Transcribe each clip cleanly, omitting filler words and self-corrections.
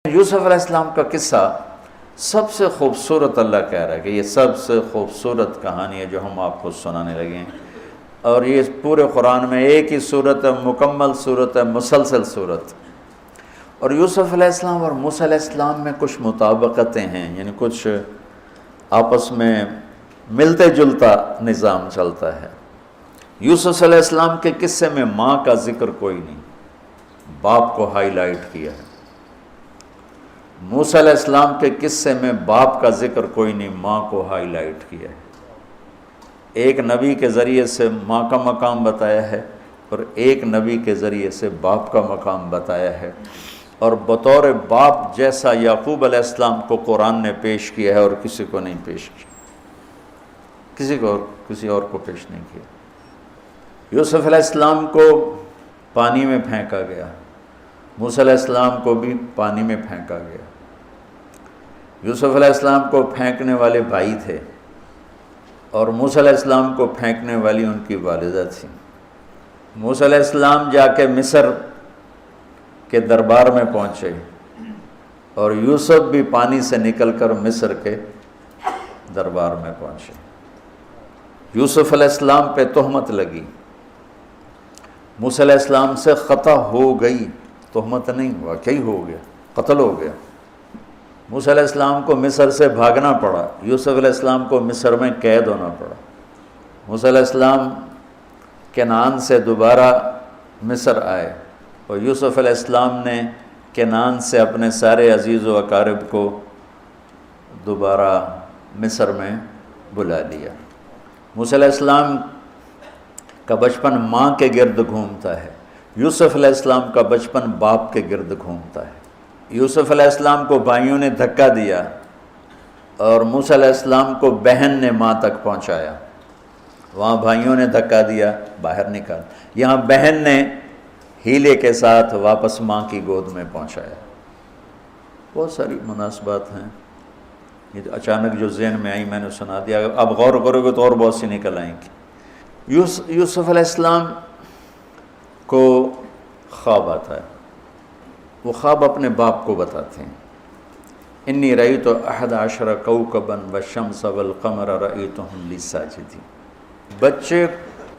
یوسف علیہ السلام کا قصہ سب سے خوبصورت اللہ کہہ رہا ہے کہ یہ سب سے خوبصورت کہانی ہے جو ہم آپ کو سنانے لگے ہیں، اور یہ پورے قرآن میں ایک ہی صورت ہے، مکمل صورت ہے، مسلسل صورت۔ اور یوسف علیہ السلام اور موسیٰ علیہ السلام میں کچھ مطابقتیں ہیں، یعنی کچھ آپس میں ملتے جلتا نظام چلتا ہے۔ یوسف علیہ السلام کے قصے میں ماں کا ذکر کوئی نہیں، باپ کو ہائی لائٹ کیا ہے۔ موسیٰ علیہ السلام کے قصے میں باپ کا ذکر کوئی نہیں، ماں کو ہائی لائٹ کیا ہے۔ ایک نبی کے ذریعے سے ماں کا مقام بتایا ہے اور ایک نبی کے ذریعے سے باپ کا مقام بتایا ہے، اور بطور باپ جیسا یعقوب علیہ السلام کو قرآن نے پیش کیا ہے اور کسی کو نہیں پیش کیا، کسی اور کو پیش نہیں کیا۔ یوسف علیہ السلام کو پانی میں پھینکا گیا، موسیٰ علیہ السلام کو بھی پانی میں پھینکا گیا۔ یوسف علیہ السلام کو پھینکنے والے بھائی تھے اور موسیٰ علیہ السلام کو پھینکنے والی ان کی والدہ تھی۔ موسیٰ علیہ السلام جا کے مصر کے دربار میں پہنچے اور یوسف بھی پانی سے نکل کر مصر کے دربار میں پہنچے۔ یوسف علیہ السلام پہ تہمت لگی، موسیٰ علیہ السلام سے خطا ہو گئی، تہمت نہیں، واقعی ہو گیا، قتل ہو گیا۔ موسیٰ علیہ السلام کو مصر سے بھاگنا پڑا، یوسف علیہ السلام کو مصر میں قید ہونا پڑا۔ موسیٰ علیہ السلام کنعان سے دوبارہ مصر آئے اور یوسف علیہ السلام نے کنعان سے اپنے سارے عزیز و اقارب کو دوبارہ مصر میں بلا لیا۔ موسیٰ علیہ السلام کا بچپن ماں کے گرد گھومتا ہے، یوسف علیہ السلام کا بچپن باپ کے گرد گھومتا ہے۔ یوسف علیہ السلام کو بھائیوں نے دھکا دیا اور موسیٰ علیہ السلام کو بہن نے ماں تک پہنچایا۔ وہاں بھائیوں نے دھکا دیا، باہر نکال، یہاں بہن نے ہیلے کے ساتھ واپس ماں کی گود میں پہنچایا۔ بہت ساری مناسبات ہیں، یہ اچانک جو ذہن میں آئی میں نے سنا دیا، اب غور کرو گے تو اور بہت سی نکل آئیں گی۔ یوسف علیہ السلام کو خواب آتا ہے، وہ خواب اپنے باپ کو بتاتے ہیں۔ انی رأیت 11 کوكبا والشمس والقمر رأیتهم لی ساجدین۔ بچے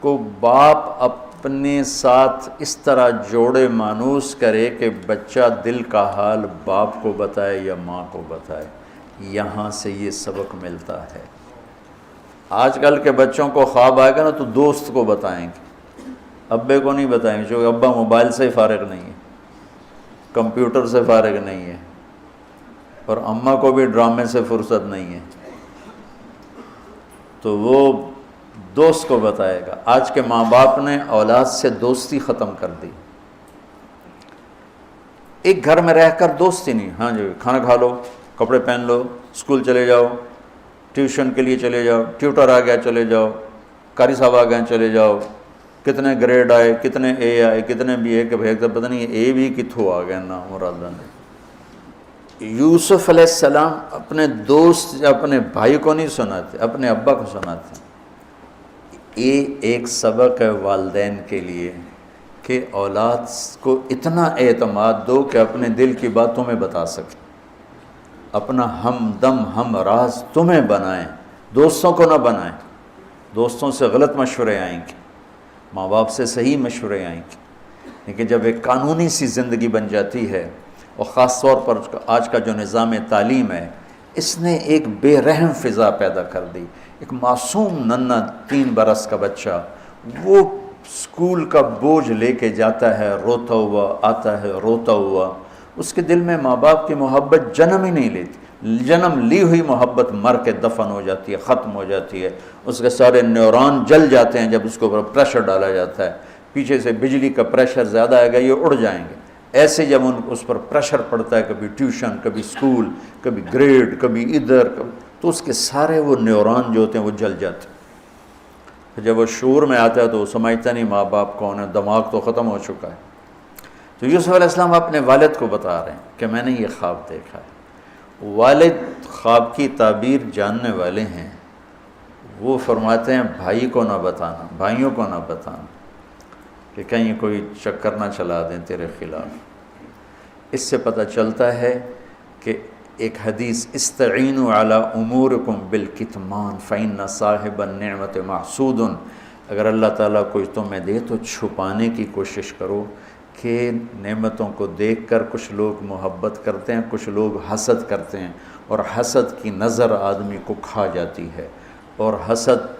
کو باپ اپنے ساتھ اس طرح جوڑے مانوس کرے کہ بچہ دل کا حال باپ کو بتائے یا ماں کو بتائے، یہاں سے یہ سبق ملتا ہے۔ آج کل کے بچوں کو خواب آئے گا نا تو دوست کو بتائیں گے، ابے کو نہیں بتائیں گے، جو ابا موبائل سے فارغ نہیں ہے، کمپیوٹر سے فارغ نہیں ہے، اور اماں کو بھی ڈرامے سے فرصت نہیں ہے، تو وہ دوست کو بتائے گا۔ آج کے ماں باپ نے اولاد سے دوستی ختم کر دی، ایک گھر میں رہ کر دوستی نہیں، ہاں جی کھانا کھا لو، کپڑے پہن لو، اسکول چلے جاؤ، ٹیوشن کے لیے چلے جاؤ، ٹیوٹر آ گیا چلے جاؤ، قاری صاحب آ گئے چلے جاؤ، کتنے گریڈ آئے، کتنے اے آئے، کتنے بی اے کے بھیج تو پتہ نہیں اے بھی کتھوں آ گئے نا مرادہ نے۔ یوسف علیہ السلام اپنے دوست اپنے بھائی کو نہیں سناتے، اپنے ابا کو سناتے۔ یہ ایک سبق ہے والدین کے لیے کہ اولاد کو اتنا اعتماد دو کہ اپنے دل کی بات تمہیں بتا سکے، اپنا ہمدم ہم راز تمہیں بنائیں، دوستوں کو نہ بنائیں۔ دوستوں سے غلط مشورے آئیں گے، ماں باپ سے صحیح مشورے آئیں گے، لیکن جب ایک قانونی سی زندگی بن جاتی ہے، اور خاص طور پر آج کا جو نظام تعلیم ہے، اس نے ایک بے رحم فضا پیدا کر دی۔ ایک معصوم ننھا 3 برس کا بچہ وہ اسکول کا بوجھ لے کے جاتا ہے روتا ہوا، آتا ہے روتا ہوا، اس کے دل میں ماں باپ کی محبت جنم ہی نہیں لیتی، جنم لی ہوئی محبت مر کے دفن ہو جاتی ہے، ختم ہو جاتی ہے، اس کے سارے نیورون جل جاتے ہیں جب اس کے اوپر پریشر ڈالا جاتا ہے، پیچھے سے بجلی کا پریشر زیادہ آئے گا یہ اڑ جائیں گے۔ ایسے جب اس پر پریشر پڑتا ہے، کبھی ٹیوشن، کبھی اسکول، کبھی گریڈ، کبھی ادھر، تو اس کے سارے وہ نیورون جو ہوتے ہیں وہ جل جاتے ہیں۔ جب وہ شعور میں آتا ہے تو وہ سمجھتا نہیں ماں باپ کون ہے، دماغ تو ختم ہو چکا ہے۔ تو یوسف علیہ السلام اپنے والد کو بتا رہے ہیں کہ میں نے یہ خواب دیکھا ہے۔ والد خواب کی تعبیر جاننے والے ہیں، وہ فرماتے ہیں بھائی کو نہ بتانا، بھائیوں کو نہ بتانا، کہ کہیں کوئی چکر نہ چلا دیں تیرے خلاف۔ اس سے پتہ چلتا ہے کہ ایک حدیث استعینوا علی امورکم بالکتمان فإن صاحب النعمت محسود، اگر اللہ تعالیٰ کوئی تمہیں دے تو چھپانے کی کوشش کرو، کہ نعمتوں کو دیکھ کر کچھ لوگ محبت کرتے ہیں، کچھ لوگ حسد کرتے ہیں، اور حسد کی نظر آدمی کو کھا جاتی ہے، اور حسد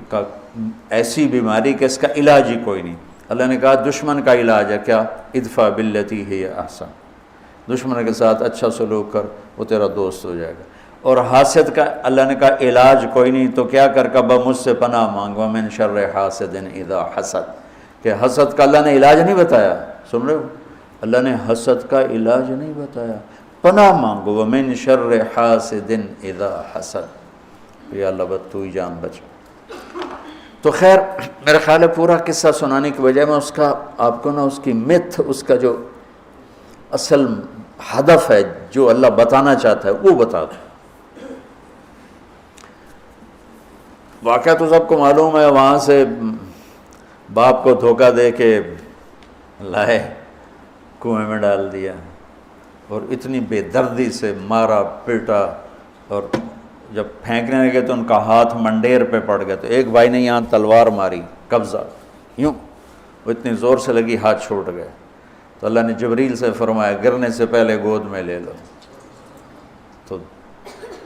کا ایسی بیماری کہ اس کا علاج ہی کوئی نہیں۔ اللہ نے کہا دشمن کا علاج ہے کیا؟ ادفع باللتی ہی احسن، دشمن کے ساتھ اچھا سلوک کر، وہ تیرا دوست ہو جائے گا۔ اور حاسد کا اللہ نے کہا علاج کوئی نہیں، تو کیا کر کبا مجھ سے پناہ مانگ، ومن شر حاسد اذا حسد، کہ حسد کا اللہ نے علاج نہیں بتایا، سن رہے ہو؟ اللہ نے حسد کا علاج نہیں بتایا، پناہ مانگو، ومن شر حاسد اذا حسد، یا اللہ بس تو ہی جان بچ۔ تو خیر میرا خیال ہے پورا قصہ سنانے کی بجائے میں اس کا آپ کو نا اس کی متھ، اس کا جو اصل ہدف ہے جو اللہ بتانا چاہتا ہے وہ بتا دوں۔ واقعہ تو سب کو معلوم ہے، وہاں سے باپ کو دھوکہ دے کے لائے، کنویں میں ڈال دیا، اور اتنی بے دردی سے مارا پیٹا، اور جب پھینکنے لگے تو ان کا ہاتھ منڈیر پہ پڑ گیا، تو ایک بھائی نے یہاں تلوار ماری، قبضہ یوں، وہ اتنی زور سے لگی ہاتھ چھوٹ گئے، تو اللہ نے جبریل سے فرمایا گرنے سے پہلے گود میں لے لو، تو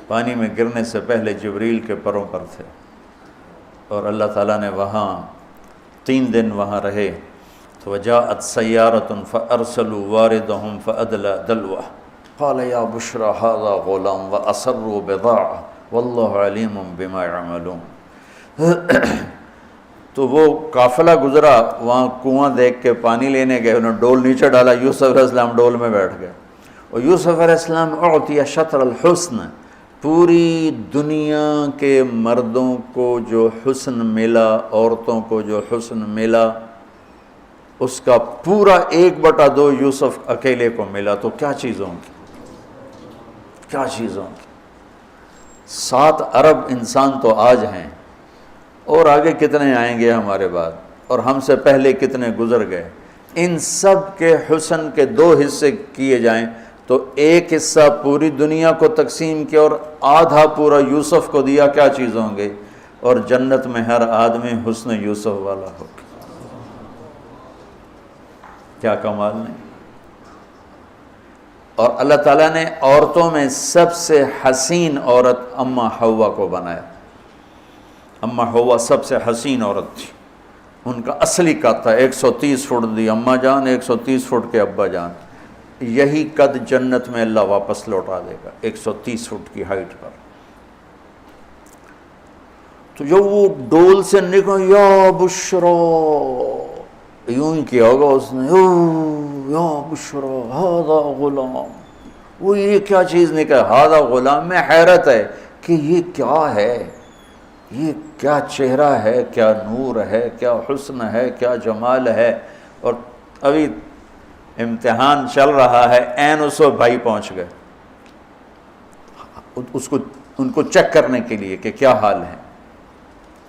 پانی میں گرنے سے پہلے جبریل کے پروں پر تھے، اور اللہ تعالیٰ نے وہاں 3 دن وہاں رہے، تو وجاءت سیارۃ فارسلوا واردہم فادلی دلوہ قال یا بشری ھذا غلام واسروا بضاعہ واللہ علیم بما یعملون۔ تو وہ قافلہ گزرا، وہاں کنواں دیکھ کے پانی لینے گئے، انہوں نے ڈول نیچے ڈالا، یوسف علیہ السلام ڈول میں بیٹھ گئے، اور یوسف علیہ السلام اعطی شطر الحسن، پوری دنیا کے مردوں کو جو حسن ملا، عورتوں کو جو حسن ملا، اس کا پورا 1/2 یوسف اکیلے کو ملا، تو کیا چیزوں کی، کیا چیزوں کی۔ 7 ارب انسان تو آج ہیں، اور آگے کتنے آئیں گے ہمارے بعد، اور ہم سے پہلے کتنے گزر گئے، ان سب کے حسن کے 2 حصے کیے جائیں تو 1 حصہ پوری دنیا کو تقسیم کیا اور آدھا پورا یوسف کو دیا، کیا چیز ہوں گے، اور جنت میں ہر آدمی حسن یوسف والا ہو، کیا کمال نہیں۔ اور اللہ تعالیٰ نے عورتوں میں سب سے حسین عورت اماں حوا کو بنایا، اماں حوا سب سے حسین عورت تھی، ان کا اصلی قد تھا 130 فٹ دی اماں جان، 130 فٹ کے ابا جان، یہی قد جنت میں اللہ واپس لوٹا دے گا 130 فٹ کی ہائٹ پر۔ تو جو وہ ڈول سے نکل یا بشرا، یوں ہی کیا ہوگا اس نے، یا بشرا ھذا غلام، وہ یہ کیا چیز نکل، ھذا غلام، میں حیرت ہے کہ یہ کیا ہے، یہ کیا چہرہ ہے، کیا نور ہے، کیا حسن ہے، کیا جمال ہے۔ اور ابھی امتحان چل رہا ہے، عین اس وقت بھائی پہنچ گئے ان کو چیک کرنے کے لیے کہ کیا حال ہے۔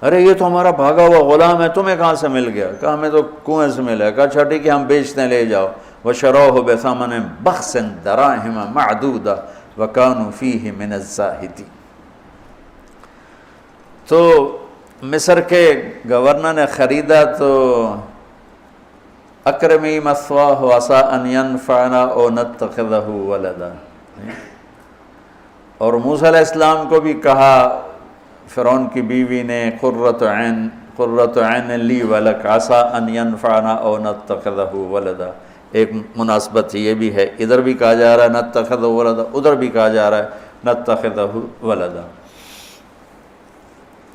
ارے یہ تو ہمارا بھاگا ہوا غلام ہے، تمہیں کہاں سے مل گیا؟ کہا ہمیں تو کنویں سے ملا ہے۔ کہا اچھا ٹھیک ہے ہم بیچتے ہیں، لے جاؤ۔ وشروہ بثمن بخس دراہم معدودہ وکانوا فیہ من الزاہدین۔ تو مصر کے گورنر نے خریدا تو اکرمی مثواہ وعسیٰ ان ینفعنا او نتخذہ ولدا، اور موسیٰ علیہ السلام کو بھی کہا فرعون کی بیوی نے قرۃ عین لی ولک عسیٰ ان ینفعنا او نتخذہ ولدا۔ ایک مناسبت یہ بھی ہے، ادھر بھی کہا جا رہا ہے نتخذہ ولدا، ادھر بھی کہا جا رہا ہے نتخذہ ولدا۔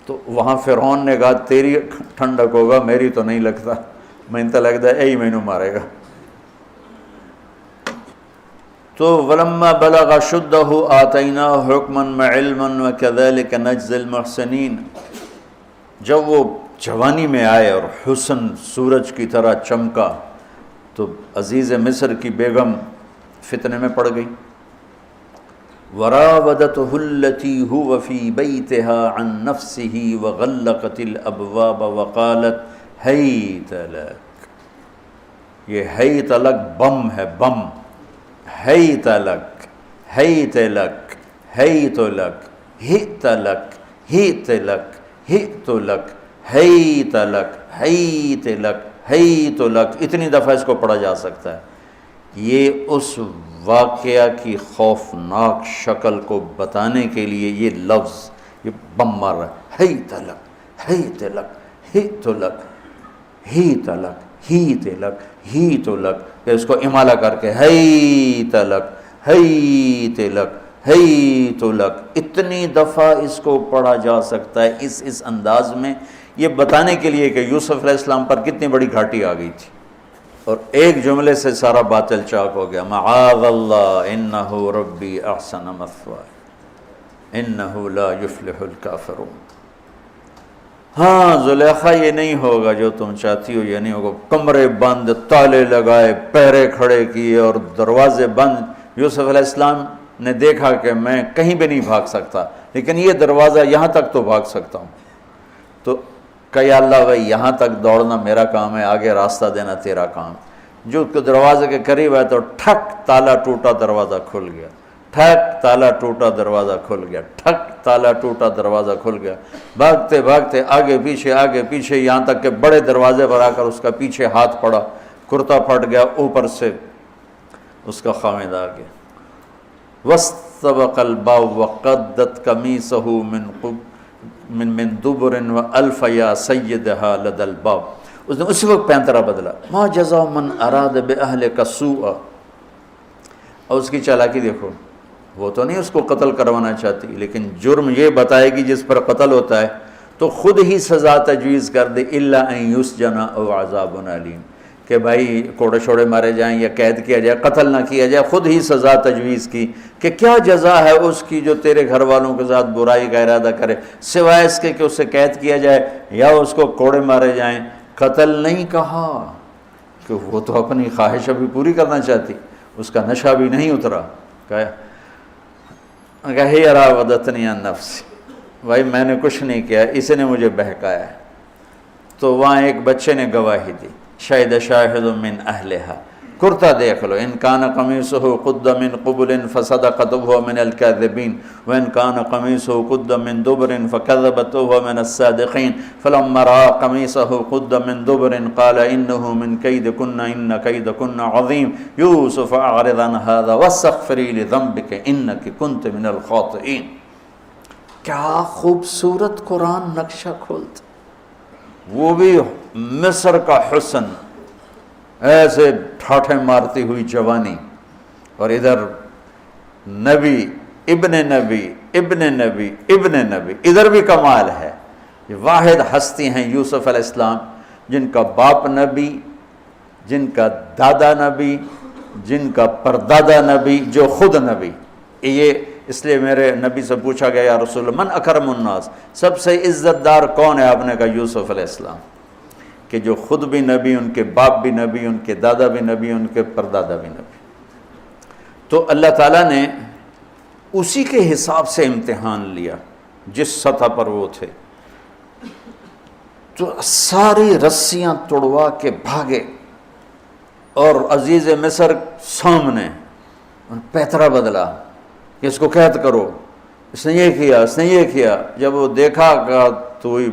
تو وہاں فرعون نے کہا تیری ٹھنڈک ہوگا، میری تو نہیں لگتا، میں تو لگتا ہے یہی مینوں مارے گا۔ تو ولما بلغ شدہ آتیناہ حکما وعلما وکذلک نجزی المحسنین، جب وہ جوانی میں آئے اور حسن سورج کی طرح چمکا تو عزیز مصر کی بیگم فتنے میں پڑ گئی۔ وراودته التي هو في بيتها عن نفسه وغلقت الابواب وقالت هيت لك، یہ ہیت لک بم ہے، بم، حیت لک حیت لک حیت لک ہیت لک ہیت لک ہیت لک حیت لک حیت لک حیت لک، اتنی دفعہ اس کو پڑھا جا سکتا ہے۔ یہ اس واقعہ کی خوفناک شکل کو بتانے کے لیے یہ لفظ، یہ بم مار رہا ہے، حیت لک حیت لک ہیت لک ہیت لک ہیت لک ہیت لک، کہ اس کو امالہ کر کے حیت لک حیت لک حیت لک، اتنی دفعہ اس کو پڑھا جا سکتا ہے اس انداز میں، یہ بتانے کے لیے کہ یوسف علیہ السلام پر کتنی بڑی گھاٹی آ گئی تھی، اور ایک جملے سے سارا باطل چاک ہو گیا، معاذ اللہ انہ ربی احسن مثوایا انہ لا یفلح الکافرون۔ ہاں زلیخا یہ نہیں ہوگا جو تم چاہتی ہو، یہ نہیں ہوگا، کمرے بند، تالے لگائے، پہرے کھڑے کیے اور دروازے بند۔ یوسف علیہ السلام نے دیکھا کہ میں کہیں بھی نہیں بھاگ سکتا، لیکن یہ دروازہ یہاں تک تو بھاگ سکتا ہوں، تو کہ یا اللہ بھائی یہاں تک دوڑنا میرا کام ہے، آگے راستہ دینا تیرا کام۔ جو دروازے کے قریب ہے تو ٹھک تالا ٹوٹا دروازہ کھل گیا، ٹھک تالا ٹوٹا دروازہ کھل گیا، ٹھک تالا ٹوٹا دروازہ کھل گیا، بھاگتے بھاگتے آگے پیچھے یہاں تک کہ بڑے دروازے پر آ کر اس کا پیچھے ہاتھ پڑا، کرتا پھٹ گیا، اوپر سے اس کا خامد آ گیا۔ وَاسْتَبَقَ الْبَابُ وَقَدَّتْ قَمِيصَهُ من دبر وَأَلْفَ يَا سَيِّدَهَا لَدَى الْبَابِ، اس نے اسی وقت پینترا بدلا، مَا جَزَاءُ مَنْ أَرَادَ بِأَهْلِكَ سُوءًا، اور اس کی چالاکی دیکھو، وہ تو نہیں اس کو قتل کروانا چاہتی، لیکن جرم یہ بتائے گی جس پر قتل ہوتا ہے تو خود ہی سزا تجویز کر دے، إِلَّا أَن يُسْجَنَ أَوْ عَذَابٌ أَلِيمٌ، کہ بھائی کوڑے شوڑے مارے جائیں یا قید کیا جائے، قتل نہ کیا جائے، خود ہی سزا تجویز کی کہ کیا جزا ہے اس کی جو تیرے گھر والوں کے ساتھ برائی کا ارادہ کرے، سوائے اس کے کہ اسے قید کیا جائے یا اس کو کوڑے مارے جائیں۔ قتل نہیں کہا کہ وہ تو اپنی خواہش ابھی پوری کرنا چاہتی، اس کا نشہ بھی نہیں اترا، کہا ہی راودتنی عن نفسی، بھائی میں نے کچھ نہیں کیا، اس نے مجھے بہکایا ہے۔ تو وہاں ایک بچے نے گواہی دی، شاہد شاہد من اہلہا، کرتا دیکھ لو، ان کان قمیصہ قد من قبل فصدقت وهو من الكاذبین وان کان قمیصہ قد من دبر فکذبت وهو من الصادقین فلما رأى قمیصہ قد من دبر قال انه من کیدکن ان کیدکن عظیم یوسف اعرض عن هذا واستغفری لذنبک انک کنت من الخاطئین۔ کیا خوبصورت قرآن نقشہ کھولتا، وہ بھی مصر کا حسن، ایسے ٹھاٹھے مارتی ہوئی جوانی، اور ادھر نبی ابن نبی ابن نبی ابن نبی، ادھر بھی کمال ہے۔ یہ واحد ہستی ہیں یوسف علیہ السلام، جن کا باپ نبی، جن کا دادا نبی، جن کا پردادا نبی، جو خود نبی۔ یہ اس لیے میرے نبی سے پوچھا گیا یا رسول اللہ من اکرم الناس، سب سے عزت دار کون ہے؟ آپ نے کہا یوسف علیہ السلام، کہ جو خود بھی نبی، ان کے باپ بھی نبی، ان کے دادا بھی نبی، ان کے پردادا بھی نبی۔ تو اللہ تعالیٰ نے اسی کے حساب سے امتحان لیا جس سطح پر وہ تھے، تو ساری رسیاں توڑوا کے بھاگے، اور عزیز مصر سامنے پیترا بدلا کہ اس کو قید کرو، اس نے یہ کیا، اس نے یہ کیا۔ جب وہ دیکھا کہ تو ہی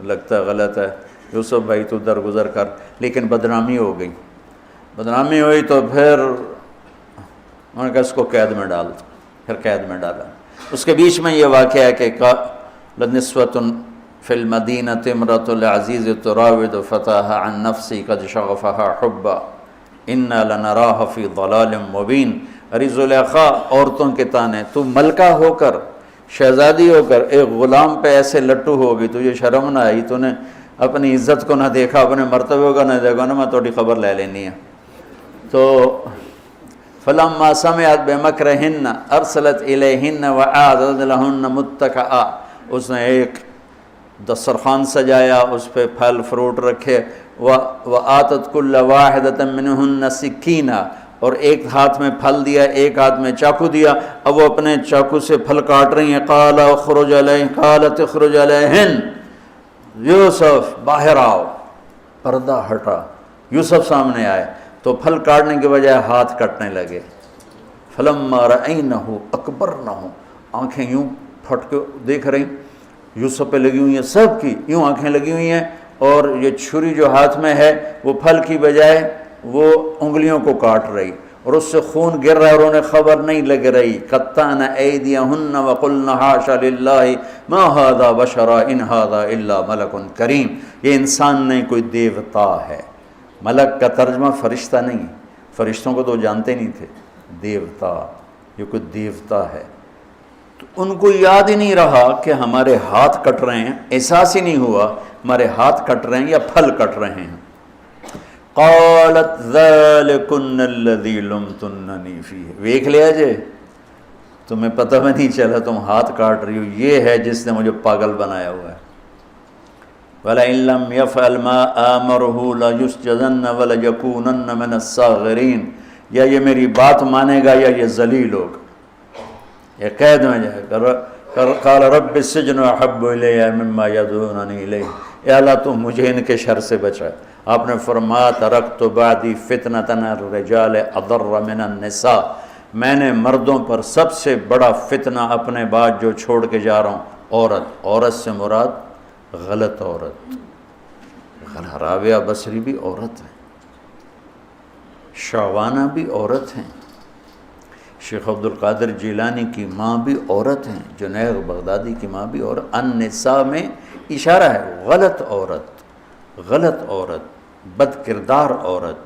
لگتا ہے غلط ہے، یوسف بھائی تو درگزر کر، لیکن بدنامی ہو گئی، بدنامی ہوئی تو پھر انہوں نے کہا اس کو قید میں ڈال دو، پھر قید میں ڈالا۔ اس کے بیچ میں یہ واقعہ ہے کہ لنسوة فی المدینۃ امرأۃ العزیز تراود فتاها عن نفسی قد شغفها حبا انا لنراها فی ضلال مبین۔ ارے زلیخا عورتوں کے تانے، تو ملکہ ہو کر، شہزادی ہو کر ایک غلام پہ ایسے لٹو ہوگی، تجھے شرم نہ آئی؟ تو نے اپنی عزت کو نہ دیکھا، اپنے مرتبے کو نہ دیکھا، نا میں تھوڑی خبر لے لینی ہے۔ تو فلما سمعت بمکرہن ارسلت الیہن وأعدت لہن متکئا، اس نے ایک دسترخوان سجایا، اس پہ پھل فروٹ رکھے، وآتت کل واحدۃ منہن سکینہ، اور ایک ہاتھ میں پھل دیا، ایک ہاتھ میں چاقو دیا، اب وہ اپنے چاقو سے پھل کاٹ رہی ہیں۔ قال اخرج علیہن، قالت اخرج علیہن، یوسف باہر آؤ، پردہ ہٹا، یوسف سامنے آئے، تو پھل کاٹنے کے بجائے ہاتھ کٹنے لگے۔ فلما رأینہ اکبرنہ، آنکھیں یوں پھٹ کے دیکھ رہی یوسف پہ لگی ہوئی ہیں، سب کی یوں آنکھیں لگی ہوئی ہیں، اور یہ چھری جو ہاتھ میں ہے وہ پھل کی بجائے وہ انگلیوں کو کاٹ رہی، اور اس سے خون گر رہا ہے اور انہیں خبر نہیں لگ رہی۔ قطعن ایدیہن وقلن حاشا للہ ما ھذا بشرا ان ھذا الا ملک کریم، یہ انسان نہیں، کوئی دیوتا ہے۔ ملک کا ترجمہ فرشتہ نہیں، فرشتوں کو تو جانتے نہیں تھے، دیوتا، یہ کوئی دیوتا ہے۔ تو ان کو یاد ہی نہیں رہا کہ ہمارے ہاتھ کٹ رہے ہیں، احساس ہی نہیں ہوا ہمارے ہاتھ کٹ رہے ہیں یا پھل کٹ رہے ہیں۔ قالت ذالکن الذی لمتننی فیہ، ویکھ لیا جے، تمہیں پتہ بھی نہیں چلا تم ہاتھ کاٹ رہی ہو، یہ ہے جس نے مجھے پاگل بنایا ہوا ہے۔ وَلَئِن لَّمْ يَفْعَلْ مَا آمَرُهُ لَيُسْجَنَنَّ وَلَيَكُونَنَّ مِنَ الصَّاغِرِينَ، یا یہ میری بات مانے گا یا یہ ذلیل ہوگا، یہ قید میں جائے گا۔ قال رب السجن احب الی مما یدعوننی الیہ، اے اللہ تو مجھے ان کے شر سے بچا۔ آپ نے فرمایا ترکت بعدی فتنۃ الرجال اضر من النساء، میں نے مردوں پر سب سے بڑا فتنہ اپنے بعد جو چھوڑ کے جا رہا ہوں عورت۔ عورت سے مراد غلط عورت، رابعہ بصری بھی عورت ہے، شعوانہ بھی عورت ہیں، شیخ عبد القادر جیلانی کی ماں بھی عورت ہیں، جنید بغدادی کی ماں بھی عورت۔ النساء میں اشارہ ہے غلط عورت، غلط عورت، بد کردار عورت،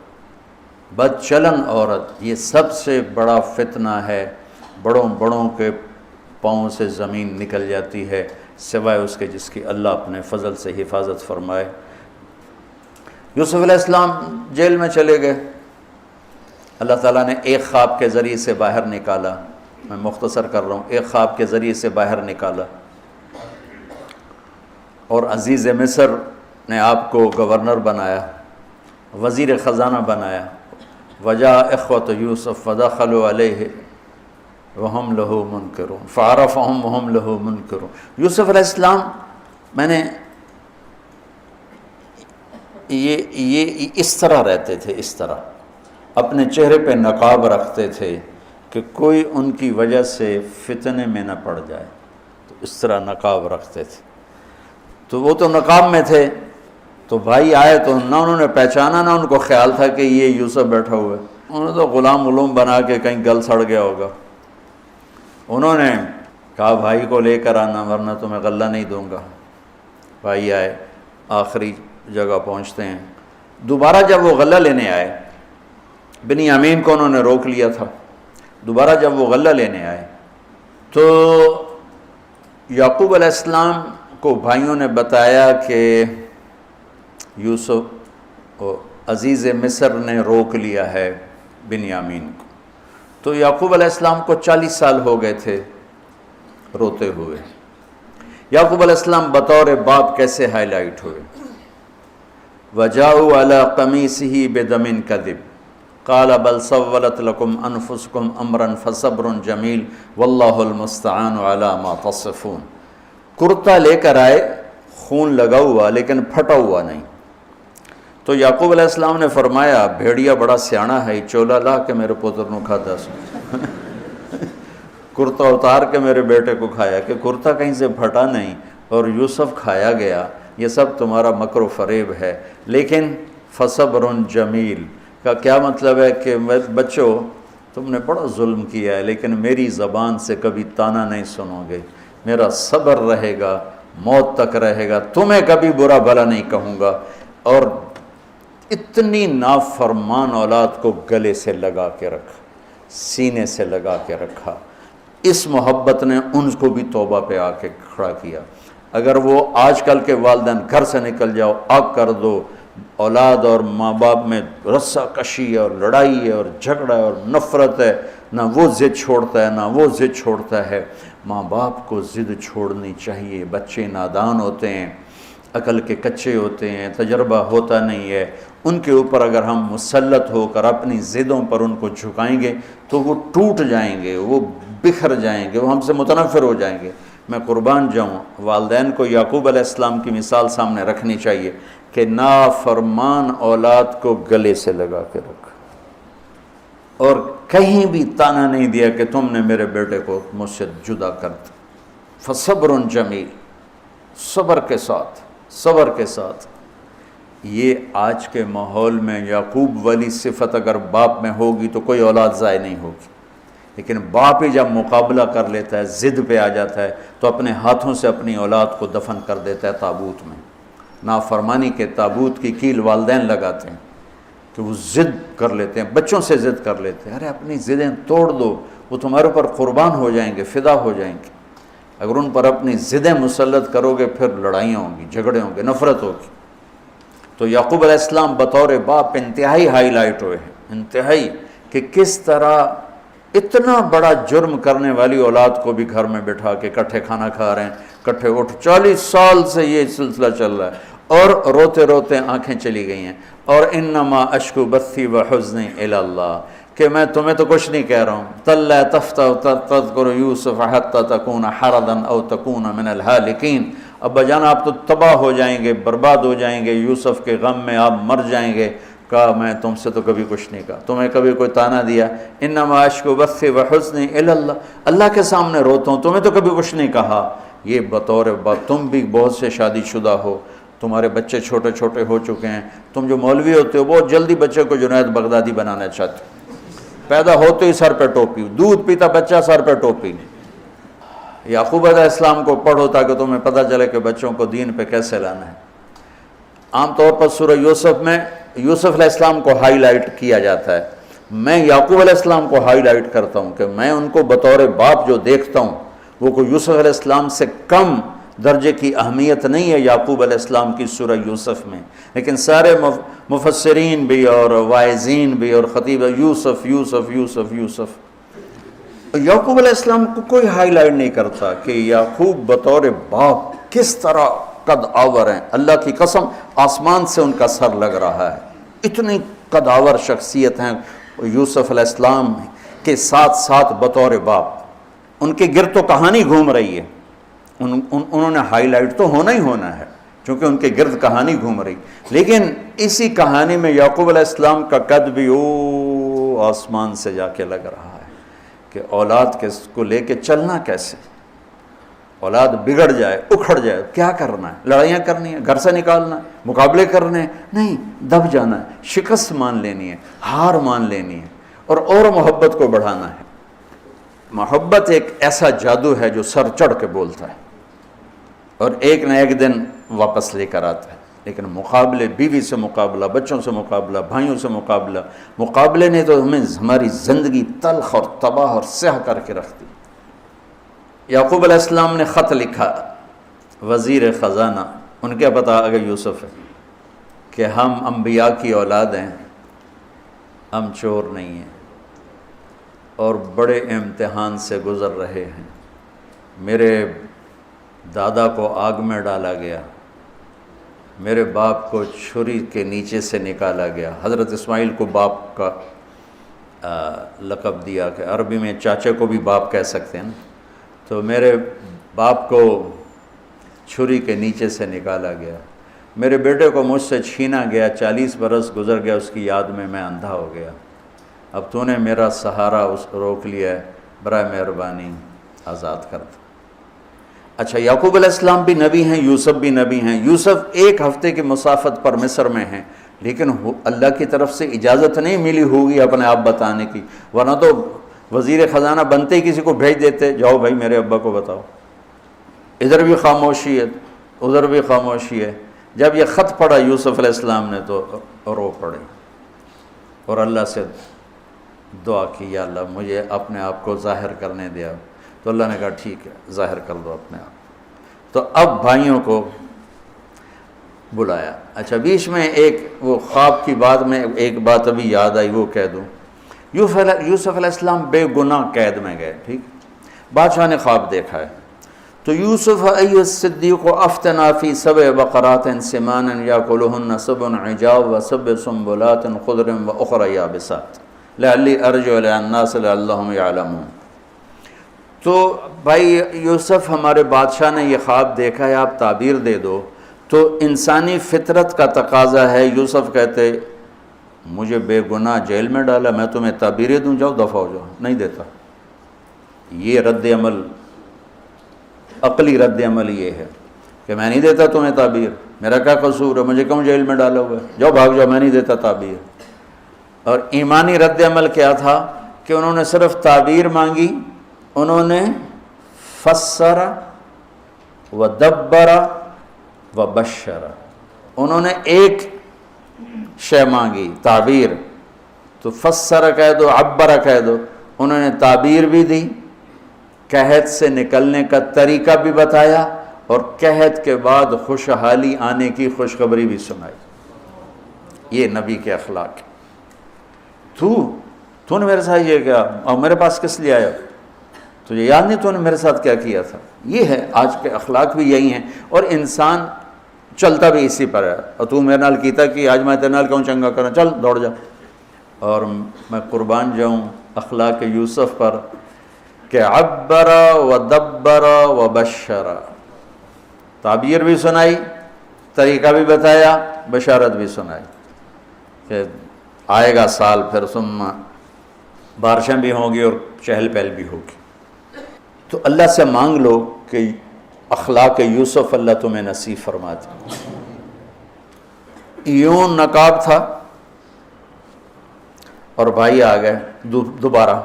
بد چلن عورت، یہ سب سے بڑا فتنہ ہے۔ بڑوں بڑوں کے پاؤں سے زمین نکل جاتی ہے سوائے اس کے جس کی اللہ اپنے فضل سے حفاظت فرمائے۔ یوسف علیہ السلام جیل میں چلے گئے، اللہ تعالیٰ نے ایک خواب کے ذریعے سے باہر نکالا، میں مختصر کر رہا ہوں، ایک خواب کے ذریعے سے باہر نکالا، اور عزیز مصر نے آپ کو گورنر بنایا، وزیر خزانہ بنایا۔ وجاء اخوۃ یوسف فدخلوا علیہ وہم لہ منکرون فعرفہم وہم لہ منکرون۔ یوسف علیہ السلام، میں نے یہ اس طرح رہتے تھے، اس طرح اپنے چہرے پہ نقاب رکھتے تھے کہ کوئی ان کی وجہ سے فتنے میں نہ پڑ جائے، تو اس طرح نقاب رکھتے تھے۔ تو وہ تو نقاب میں تھے، تو بھائی آئے تو نہ انہوں نے پہچانا، نہ ان کو خیال تھا کہ یہ یوسف بیٹھا ہوا ہے، انہوں نے تو غلام علوم بنا کے کہیں گل سڑ گیا ہوگا۔ انہوں نے کہا بھائی کو لے کر آنا ورنہ تمہیں غلہ نہیں دوں گا۔ بھائی آئے، آخری جگہ پہنچتے ہیں۔ دوبارہ جب وہ غلہ لینے آئے، بنیامین کو انہوں نے روک لیا تھا، دوبارہ جب وہ غلہ لینے آئے تو یعقوب علیہ السلام کو بھائیوں نے بتایا کہ یوسف عزیز مصر نے روک لیا ہے بنیامین کو۔ تو یعقوب علیہ السلام کو 40 سال ہو گئے تھے روتے ہوئے۔ یعقوب علیہ السلام بطور باپ کیسے ہائی لائٹ ہوئے؟ وَجَاءُوا عَلَىٰ قَمِيصِهِ بِدَمٍ كَذِبٍ قَالَ بَلْ سَوَّلَتْ لَكُمْ أَنفُسُكُمْ أَمْرًا فَصَبْرٌ جَمِيلٌ وَاللَّهُ الْمُسْتَعَانُ عَلَىٰ مَا تَصِفُونَ۔ کرتا لے کر آئے، خون لگا ہوا لیکن پھٹا ہوا نہیں۔ تو یعقوب علیہ السلام نے فرمایا بھیڑیا بڑا سیاਣਾ ہے، چولا لا کے میرے پوتر نو کھاتا سو کرتا اتار کے میرے بیٹے کو کھایا، کہ کرتا کہیں سے پھٹا نہیں اور یوسف کھایا گیا، یہ سب تمہارا مکر و فریب ہے۔ لیکن فصبر جمیل کا کیا مطلب ہے کہ بچوں تم نے بڑا ظلم کیا ہے لیکن میری زبان سے کبھی تانا نہیں سنو گے، میرا صبر رہے گا، موت تک رہے گا، تمہیں کبھی برا بھلا نہیں کہوں گا۔ اور اتنی نافرمان اولاد کو گلے سے لگا کے رکھا، سینے سے لگا کے رکھا۔ اس محبت نے ان کو بھی توبہ پہ آ کے کھڑا کیا۔ اگر وہ آج کل کے والدین گھر سے نکل جاؤ، آگ کر دو، اولاد اور ماں باپ میں رسہ کشی ہے اور لڑائی ہے اور جھگڑا ہے اور نفرت ہے، نہ وہ ضد چھوڑتا ہے نہ وہ ضد چھوڑتا ہے۔ ماں باپ کو ضد چھوڑنی چاہیے، بچے نادان ہوتے ہیں، عقل کے کچے ہوتے ہیں، تجربہ ہوتا نہیں ہے، ان کے اوپر اگر ہم مسلط ہو کر اپنی ضدوں پر ان کو جھکائیں گے تو وہ ٹوٹ جائیں گے، وہ بکھر جائیں گے، وہ ہم سے متنفر ہو جائیں گے۔ میں قربان جاؤں، والدین کو یعقوب علیہ السلام کی مثال سامنے رکھنی چاہیے کہ نافرمان اولاد کو گلے سے لگا کے رکھا اور کہیں بھی تانا نہیں دیا کہ تم نے میرے بیٹے کو مجھ سے جدا کر دیا۔ فصبر جمیل، صبر کے ساتھ۔ یہ آج کے ماحول میں یعقوب والی صفت اگر باپ میں ہوگی تو کوئی اولاد ضائع نہیں ہوگی، لیکن باپ ہی جب مقابلہ کر لیتا ہے، ضد پہ آ جاتا ہے، تو اپنے ہاتھوں سے اپنی اولاد کو دفن کر دیتا ہے تابوت میں۔ نافرمانی کے تابوت کی کیل والدین لگاتے ہیں کہ وہ ضد کر لیتے ہیں، بچوں سے ضد کر لیتے ہیں، ارے اپنی ضدیں توڑ دو، وہ تمہارے اوپر قربان ہو جائیں گے، فدا ہو جائیں گے۔ اگر ان پر اپنی ضدیں مسلط کرو گے پھر لڑائیاں ہوں گی، جھگڑے ہوں گے، نفرت ہوگی۔ تو یعقوب علیہ السلام بطور باپ انتہائی ہائی لائٹ ہوئے ہیں، انتہائی، کہ کس طرح اتنا بڑا جرم کرنے والی اولاد کو بھی گھر میں بٹھا کے کٹھے کھانا کھا رہے ہیں، کٹھے 40 سال سے یہ سلسلہ چل رہا ہے، اور روتے روتے آنکھیں چلی گئی ہیں۔ اور انما اشکو بثی وحزنی الی اللہ، کہ میں تمہیں تو کچھ نہیں کہہ رہا ہوں، تَلَّا تَفْتَحُ تَذْكُرُ يُوسُفَ حَتَّى تَكُونَ حَرَضًا أَوْ تَكُونَ مِنَ الْهَالِكِينَ۔ ابا جان آپ تو تباہ ہو جائیں گے، برباد ہو جائیں گے، یوسف کے غم میں آپ مر جائیں گے۔ کہا میں تم سے تو کبھی کچھ نہیں کہا، تمہیں کبھی کوئی تانا دیا؟ انما اشکو بثی وحزنی الی اللہ، اللہ کے سامنے روتا ہوں، تمہیں تو کبھی کچھ نہیں کہا۔ یہ بطور باپ، تم بھی بہت سے شادی شدہ ہو، تمہارے بچے چھوٹے چھوٹے ہو چکے ہیں، تم جو مولوی ہوتے ہو بہت جلدی بچے کو جنید بغدادی بنانا چاہتے ہو، پیدا ہوتے ہی سر پہ ٹوپی، دودھ پیتا بچہ سر پہ ٹوپی۔ یعقوب علیہ السلام کو پڑھو تاکہ تمہیں پتہ چلے کہ بچوں کو دین پہ کیسے لانا ہے۔ عام طور پر سورہ یوسف میں یوسف علیہ السلام کو ہائی لائٹ کیا جاتا ہے، میں یعقوب علیہ السلام کو ہائی لائٹ کرتا ہوں کہ میں ان کو بطور باپ جو دیکھتا ہوں وہ کوئی یوسف علیہ السلام سے کم درجے کی اہمیت نہیں ہے یعقوب علیہ السلام کی سورہ یوسف میں، لیکن سارے مفسرین بھی اور واعظین بھی اور خطیب یوسف یوسف یوسف یوسف، یعقوب علیہ السلام کو کوئی ہائی لائٹ نہیں کرتا کہ یعقوب بطور باپ کس طرح قد آور ہیں۔ اللہ کی قسم آسمان سے ان کا سر لگ رہا ہے، اتنی قد آور شخصیت ہیں یوسف علیہ السلام کے ساتھ ساتھ بطور باپ۔ ان کے گرد تو کہانی گھوم رہی ہے، انہوں نے ہائی لائٹ تو ہونا ہی ہونا ہے چونکہ ان کے گرد کہانی گھوم رہی، لیکن اسی کہانی میں یعقوب علیہ السلام کا قد بھی آسمان سے جا کے لگ رہا ہے کہ اولاد کو لے کے چلنا کیسے، اولاد بگڑ جائے، اکھڑ جائے، کیا کرنا ہے؟ لڑائیاں کرنی ہے، گھر سے نکالنا ہے، مقابلے کرنے ہیں؟ نہیں، دب جانا ہے، شکست مان لینی ہے، ہار مان لینی ہے، اور محبت کو بڑھانا ہے۔ محبت ایک ایسا جادو ہے جو سر چڑھ کے بولتا ہے اور ایک نہ ایک دن واپس لے کر آتا ہے، لیکن مقابلے، بیوی سے مقابلہ، بچوں سے مقابلہ، بھائیوں سے مقابلہ، مقابلے نے تو ہمیں ہماری زندگی تلخ اور تباہ اور سیاہ کر کے رکھ دی۔ یعقوب علیہ السلام نے خط لکھا وزیر خزانہ، ان کے پتہ اگر یوسف ہے، کہ ہم انبیاء کی اولاد ہیں، ہم چور نہیں ہیں اور بڑے امتحان سے گزر رہے ہیں۔ میرے دادا کو آگ میں ڈالا گیا، میرے باپ کو چھری کے نیچے سے نکالا گیا۔ حضرت اسماعیل کو باپ کا لقب دیا کہ عربی میں چاچے کو بھی باپ کہہ سکتے ہیں نا، تو میرے باپ کو چھری کے نیچے سے نکالا گیا، میرے بیٹے کو مجھ سے چھینا گیا، 40 برس گزر گیا، اس کی یاد میں اندھا ہو گیا، اب تو نے میرا سہارا روک لیا ہے، برائے مہربانی آزاد کر دو۔ اچھا، یعقوب علیہ السلام بھی نبی ہیں، یوسف بھی نبی ہیں۔ یوسف 1 ہفتے کی مسافت پر مصر میں ہیں، لیکن اللہ کی طرف سے اجازت نہیں ملی ہوگی اپنے آپ بتانے کی، ورنہ تو وزیر خزانہ بنتے ہی کسی کو بھیج دیتے، جاؤ بھائی میرے ابا کو بتاؤ۔ ادھر بھی خاموشی ہے، ادھر بھی خاموشی ہے۔ جب یہ خط پڑھا یوسف علیہ السلام نے تو رو پڑے اور اللہ سے دعا کی، یا اللہ مجھے اپنے آپ کو ظاہر کرنے دیا۔ تو اللہ نے کہا ٹھیک ہے، ظاہر کر دو اپنے آپ۔ تو اب بھائیوں کو بلایا۔ اچھا، بیچ میں ایک وہ خواب کی بات میں ایک بات ابھی یاد آئی، وہ کہہ دوں۔ یوسف علیہ السلام بے گناہ قید میں گئے، ٹھیک، بادشاہ نے خواب دیکھا ہے، تو یوسف ایھا الصدیق افتنا فی 7 بقرات سمان یاکلہن 7 عجاف و7 سنبلات خضر واخری یابسات لعلی ارجع الی الناس لعلہم یعلمون۔ تو بھائی یوسف، ہمارے بادشاہ نے یہ خواب دیکھا ہے، آپ تعبیر دے دو۔ تو انسانی فطرت کا تقاضا ہے، یوسف کہتے مجھے بے گناہ جیل میں ڈالا، میں تمہیں تعبیریں دوں، جاؤ دفع ہو جاؤ، نہیں دیتا۔ یہ رد عمل، عقلی رد عمل یہ ہے کہ میں نہیں دیتا تمہیں تعبیر، میرا کیا قصور ہے، مجھے کیوں جیل میں ڈالا ہوا ہے، جاؤ بھاگ جاؤ، میں نہیں دیتا تعبیر۔ اور ایمانی رد عمل کیا تھا کہ انہوں نے صرف تعبیر مانگی، انہوں نے فسر و دبر و بشر، انہوں نے ایک شے مانگی تعبیر، تو فسر کہہ دو، عبر کہہ دو، انہوں نے تعبیر بھی دی، قحط سے نکلنے کا طریقہ بھی بتایا، اور قحط کے بعد خوشحالی آنے کی خوشخبری بھی سنائی۔ یہ نبی کے اخلاق ہے۔ تو نے میرے ساتھ یہ کیا، اور میرے پاس کس لیے آیا، تجھے یاد نہیں تو نے میرے ساتھ کیا کیا تھا؟ یہ ہے آج کے اخلاق بھی یہی ہیں، اور انسان چلتا بھی اسی پر ہے۔ اور تو میرے نال کیتا کہ آج میں تیرے نال کیوں چنگا کرنا، چل دوڑ جا۔ اور میں قربان جاؤں اخلاق یوسف پر کہ عبر و دبر و بشر، تعبیر بھی سنائی، طریقہ بھی بتایا، بشارت بھی سنائی کہ آئے گا سال، پھر ثم بارشیں بھی ہوں گی اور چہل پہل بھی ہوگی۔ تو اللہ سے مانگ لو کہ اخلاق یوسف اللہ تمہیں نصیب فرما دے۔ یوں نقاب تھا اور بھائی آ گئے دوبارہ،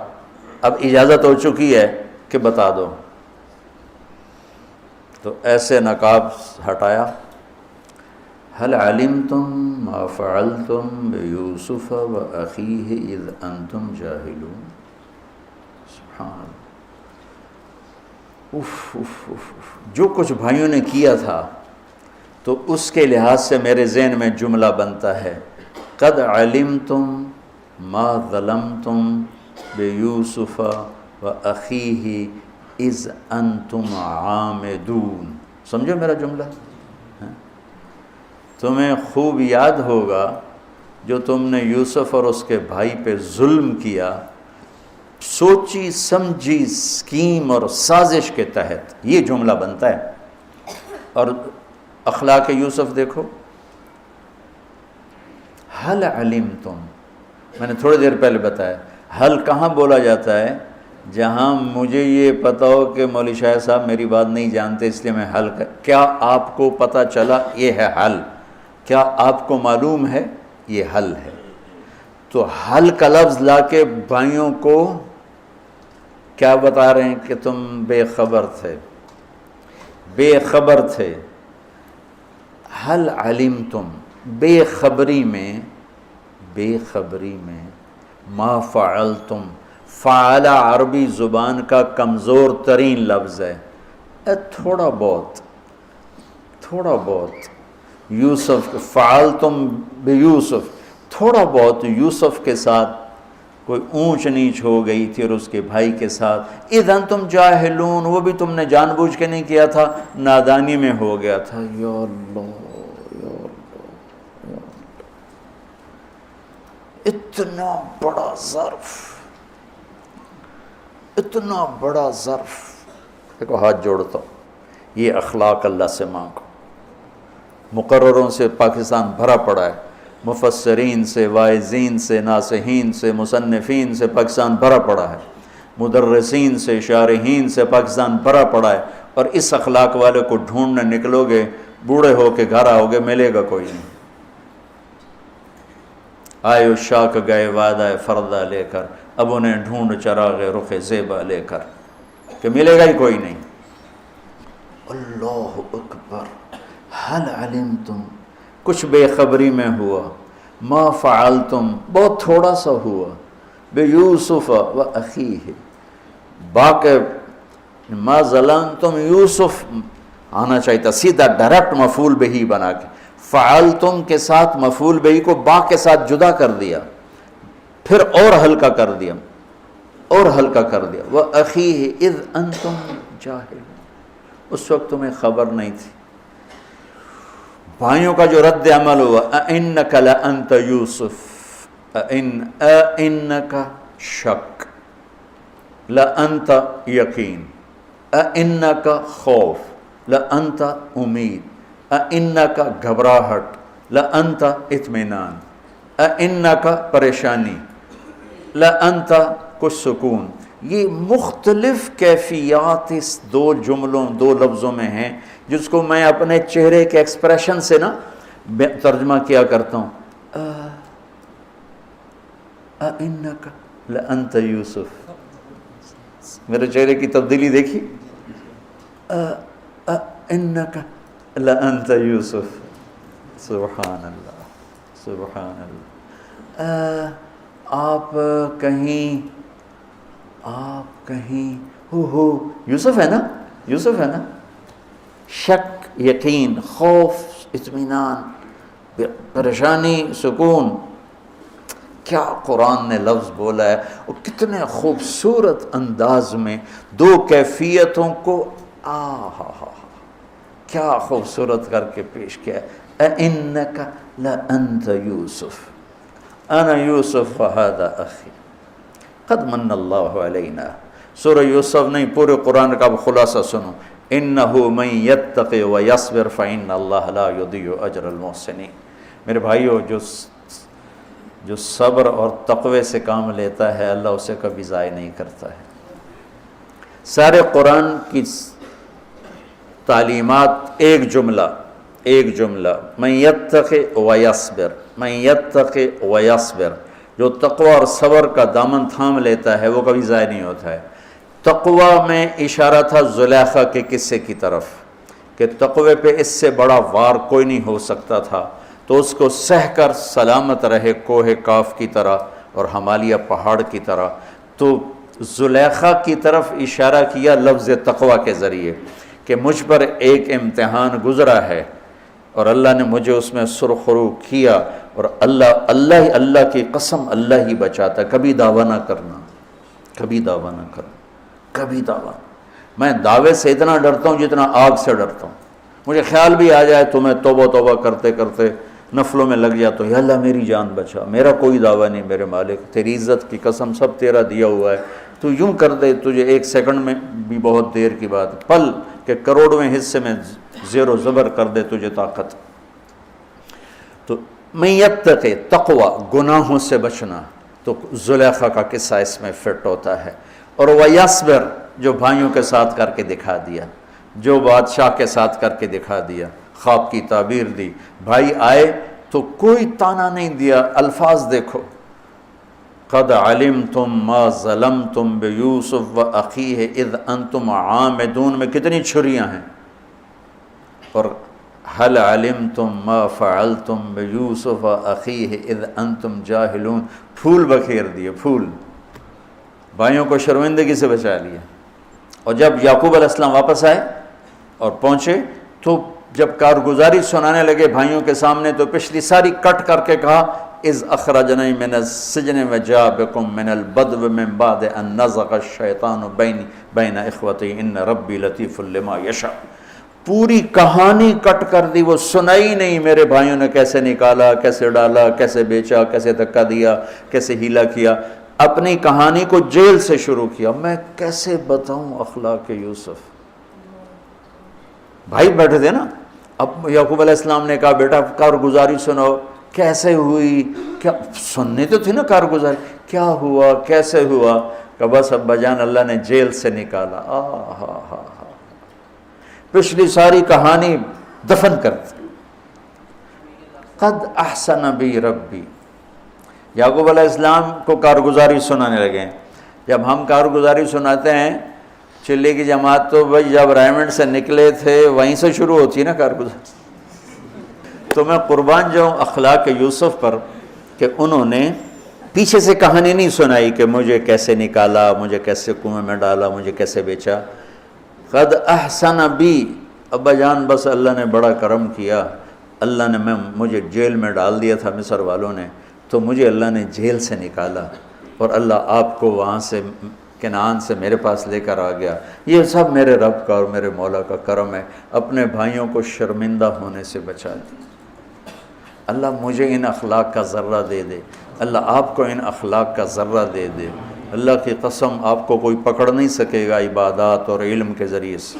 اب اجازت ہو چکی ہے کہ بتا دو، تو ایسے نقاب ہٹایا، هل علمتم ما فعلتم بیوسف واخیہ اذ انتم جاہلون۔ سبحان اللہ، جو کچھ بھائیوں نے کیا تھا تو اس کے لحاظ سے میرے ذہن میں جملہ بنتا ہے، قد علمتم ما ظلمتم بیوسف واخیہ اذ انتم عامدون۔ سمجھو میرا جملہ؟ تمہیں خوب یاد ہوگا جو تم نے یوسف اور اس کے بھائی پہ ظلم کیا، سوچی سمجھی اسکیم اور سازش کے تحت، یہ جملہ بنتا ہے۔ اور اخلاق یوسف دیکھو، حل علمتم، میں نے تھوڑی دیر پہلے بتایا، حل کہاں بولا جاتا ہے؟ جہاں مجھے یہ پتہ ہو کہ مولوی شاہ صاحب میری بات نہیں جانتے اس لیے میں حل کیا آپ کو پتہ چلا؟ یہ ہے حل۔ کیا آپ کو معلوم ہے؟ یہ حل ہے۔ تو حل کا لفظ لا کے بھائیوں کو کیا بتا رہے ہیں کہ تم بے خبر تھے، بے خبر تھے۔ حل علمتم، بے خبری میں ما فعلتم، فعل عربی زبان کا کمزور ترین لفظ ہے، تھوڑا بہت یوسف، فعلتم بیوسف، تھوڑا بہت یوسف کے ساتھ کوئی اونچ نیچ ہو گئی تھی اور اس کے بھائی کے ساتھ، اذ انتم جاہلون، وہ بھی تم نے جان بوجھ کے نہیں کیا تھا، نادانی میں ہو گیا تھا۔ یا اللہ، یا اللہ، یا اللہ، اتنا بڑا ظرف، اتنا بڑا ظرف۔ دیکھو ہاتھ جوڑتا ہوں، یہ اخلاق اللہ سے مانگو۔ مقرروں سے پاکستان بھرا پڑا ہے، مفسرین سے، واعظین سے، ناصحین سے، مصنفین سے پاکستان بھرا پڑا ہے، مدرسین سے، شارحین سے پاکستان بھرا پڑا ہے، اور اس اخلاق والے کو ڈھونڈنے نکلو گے، بوڑھے ہو کے گھر آؤ گے، ملے گا کوئی نہیں۔ آئے اشاق گئے وعدہ فردہ لے کر، اب انہیں ڈھونڈ چراغ رخ زیبا لے کر، کہ ملے گا ہی کوئی نہیں۔ اللہ اکبر، حل علمتم، کچھ بے خبری میں ہوا، ما فعلتم، بہت تھوڑا سا ہوا، بیوسف و اخیہ، باقی ما ظلمتم، یوسف آنا چاہیے تھا سیدھا ڈائریکٹ مفعول بہی بنا کے، فعلتم کے ساتھ مفعول بہی کو با کے ساتھ جدا کر دیا، پھر اور ہلکا کر دیا، وَأَخِيهِ اِذْ أَنْتُمْ جَاهِلُونَ، اس وقت تمہیں خبر نہیں تھی۔ بھائیوں کا جو رد عمل ہوا، أَإِنَّكَ لَأَنْتَ يُوسُف، أَإِنَّكَ شک، لَأَنْتَ یقین، أَإِنَّكَ خوف، لَأَنْتَ امید، أَإِنَّكَ گھبراہٹ، لَأَنْتَ اطمینان۔ انکا پریشانی، لانت کچھ سکون، یہ مختلف کیفیات اس دو جملوں دو لفظوں میں ہیں، جس کو میں اپنے چہرے کے ایکسپریشن سے نا ترجمہ کیا کرتا ہوں. انکا لانت یوسف، میرے چہرے کی تبدیلی دیکھی، انکا لانت یوسف. سبحان اللہ سبحان اللہ. آپ کہیں ہو یوسف ہے نا، یوسف ہے نا. شک، یقین، خوف، اطمینان، پریشانی، سکون. کیا قرآن نے لفظ بولا ہے، اور کتنے خوبصورت انداز میں دو کیفیتوں کو کیا خوبصورت کر کے پیش کیا ہے. اِنَّكَ لَأَنْتَ يُوسُف أَنَا يُوسُف وَهَذَا أَخِي قَدْ مَنَّ اللَّهُ عَلَيْنَا. سورہ یوسف نہیں، پورے قرآن کا خلاصہ سنو. إِنَّهُ مَن يَتَّقِ وَيَصْبِرْ فَإِنَّ اللَّهَ لَا يُضِيعُ أَجْرَ الْمُحْسِنِينَ. میرے بھائیو، جو صبر اور تقوی سے کام لیتا ہے اللہ اسے کبھی ضائع نہیں کرتا ہے. سارے قرآن کی تعلیمات ایک جملہ من یتق ویصبر، من یتق ویصبر. جو تقوی اور صبر کا دامن تھام لیتا ہے وہ کبھی ضائع نہیں ہوتا ہے. تقوی میں اشارہ تھا زلیخا کے قصے کی طرف کہ تقوی پہ اس سے بڑا وار کوئی نہیں ہو سکتا تھا، تو اس کو سہ کر سلامت رہے کوہ کاف کی طرح اور ہمالیہ پہاڑ کی طرح. تو زلیخا کی طرف اشارہ کیا لفظ تقوی کے ذریعے کہ مجھ پر ایک امتحان گزرا ہے اور اللہ نے مجھے اس میں سرخرو کیا، اور اللہ کی قسم اللہ ہی بچاتا. کبھی دعویٰ نہ کرنا، کبھی دعویٰ نہ کرنا، کبھی دعویٰ. میں دعوے سے اتنا ڈرتا ہوں جتنا آگ سے ڈرتا ہوں. مجھے خیال بھی آ جائے تو میں توبہ کرتے کرتے نفلوں میں لگ جاتا ہوں، یا اللہ میری جان بچا، میرا کوئی دعویٰ نہیں میرے مالک، تیری عزت کی قسم سب تیرا دیا ہوا ہے، تو یوں کر دے. تجھے ایک سیکنڈ میں بھی بہت دیر کی بات، پل کہ کروڑویں حصے میں زیر و زبر کر دے تجھے طاقت. تو من یتق، تقوی، گناہوں سے بچنا. تو زلیخا کا قصہ اس میں فٹ ہوتا ہے. اور ویصبر، جو بھائیوں کے ساتھ کر کے دکھا دیا، جو بادشاہ کے ساتھ کر کے دکھا دیا، خواب کی تعبیر دی. بھائی آئے تو کوئی تانا نہیں دیا. الفاظ دیکھو، قد علمتم ما ظلمتم بیوسف واخیہ اذ انتم عامدون میں کتنی چھریاں ہیں. اور هل علمتم ما فعلتم بیوسف واخیہ اذ انتم جاہلون، پھول بکھیر دیے، پھول. بھائیوں کو شرمندگی سے بچا لیا. اور جب یعقوب علیہ السلام واپس آئے اور پہنچے تو جب کارگزاری سنانے لگے بھائیوں کے سامنے تو پچھلی ساری کٹ کر کے کہا اذ اخرجنی من السجن وجاء بکم من البدو من بعد ان نزغ الشیطان بین اخوتی ان ربی لطیف لما یشاء. پوری کہانی کٹ کر دی، وہ سنائی نہیں میرے بھائیوں نے کیسے نکالا، کیسے ڈالا، کیسے بیچا، کیسے دھکا دیا، کیسے ہیلا کیا. اپنی کہانی کو جیل سے شروع کیا. میں کیسے بتاؤں اخلاق یوسف. بھائی بیٹھے تھے نا، اب یعقوب علیہ السلام نے کہا بیٹا کارگزاری سناؤ، کیسے ہوئی، کیا سننے تو تھی نا کارگزاری، کیا ہوا، کیسے ہوا. کہ بس ابا جان اللہ نے جیل سے نکالا. پچھلی ساری کہانی دفن کر دی. قد احسن بی ربی. یعقوب علیہ السلام کو کارگزاری سنانے لگے. جب ہم کارگزاری سناتے ہیں چلی کی جماعت تو بھائی جب ریمنڈ سے نکلے تھے وہیں سے شروع ہوتی ہے نا کارگزاری. تو میں قربان جاؤں اخلاق یوسف پر کہ انہوں نے پیچھے سے کہانی نہیں سنائی کہ مجھے کیسے نکالا، مجھے کیسے کنویں میں ڈالا، مجھے کیسے بیچا. قد احسن بی، ابا جان بس اللہ نے بڑا کرم کیا. اللہ نے مجھے جیل میں ڈال دیا تھا مصر والوں نے، تو مجھے اللہ نے جیل سے نکالا اور اللہ آپ کو وہاں سے کنعان سے میرے پاس لے کر آ گیا. یہ سب میرے رب کا اور میرے مولا کا کرم ہے. اپنے بھائیوں کو شرمندہ ہونے سے بچا دی. اللہ مجھے ان اخلاق کا ذرہ دے دے، اللہ آپ کو ان اخلاق کا ذرہ دے دے. اللہ کی قسم آپ کو کوئی پکڑ نہیں سکے گا عبادات اور علم کے ذریعے سے.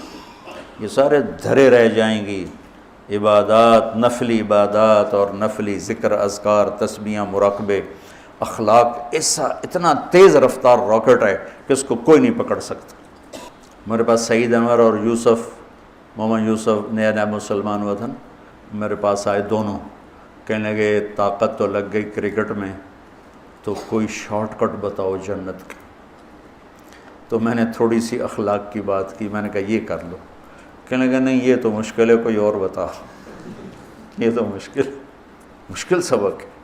یہ سارے دھرے رہ جائیں گی عبادات، نفلی عبادات اور نفلی ذکر، اذکار، تسبیحاں، مراقبے، اخلاق ایسا اتنا تیز رفتار راکٹ ہے کہ اس کو کوئی نہیں پکڑ سکتا۔ میرے پاس سعید انور اور یوسف، محمد یوسف نیا نیا مسلمان ہوا تھا نا، میرے پاس آئے دونوں، کہنے لگے طاقت تو لگ گئی کرکٹ میں، تو کوئی شارٹ کٹ بتاؤ جنت کا۔ تو میں نے تھوڑی سی اخلاق کی بات کی، میں نے کہا یہ کر لو، کہنے لگا نہیں یہ تو مشکل ہے، کوئی اور بتا، یہ تو مشکل سبق ہے۔